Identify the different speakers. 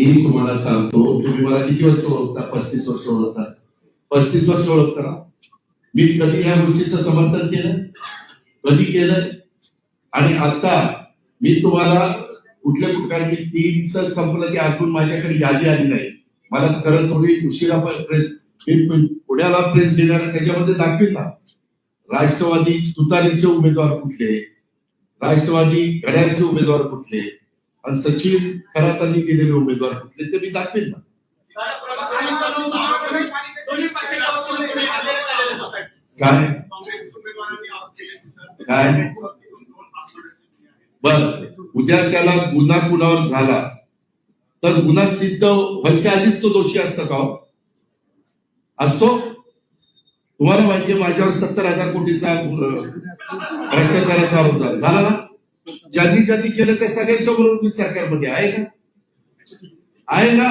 Speaker 1: मी तुम्हाला सांगतो, तुम्ही मला किती वर्ष ओळखता? 35 वर्ष ओळखता. 35 वर्ष ओळखता ना. मी कधी ह्या गोष्टीचं समर्थन केलं? कधी केलंय? आणि आता मी तुम्हाला कुठल्या प्रकारे मी 3चं संपलं की अजून माझ्याकडे यादी आली नाही. मला खरं थोडी उशिरा प्रेस पुण्याला प्रेस देणार त्याच्यामध्ये दाखवेल ना. राष्ट्रवादी तुतारीचे उमेदवार कुठले, राष्ट्रवादी घड्याळचे उमेदवार कुठले आणि सचिन खरातांनी दिलेले उमेदवार कुठले ते मी दाखवेल ना. काय काय बर, उद्याच्याला गुन्हा कुणावर झाला तर गुन्हा सिद्ध व्हायच्या आधीच तो दोषी असतो का? असतो. तुम्हाला माहितीये माझ्यावर 70,000 कोटीचा भ्रष्टाचाराचा आरोप झाला ना. ज्यांनी केलं त्या सगळ्यांच्या बरोबर मी सरकारमध्ये आहे का? आहे ना.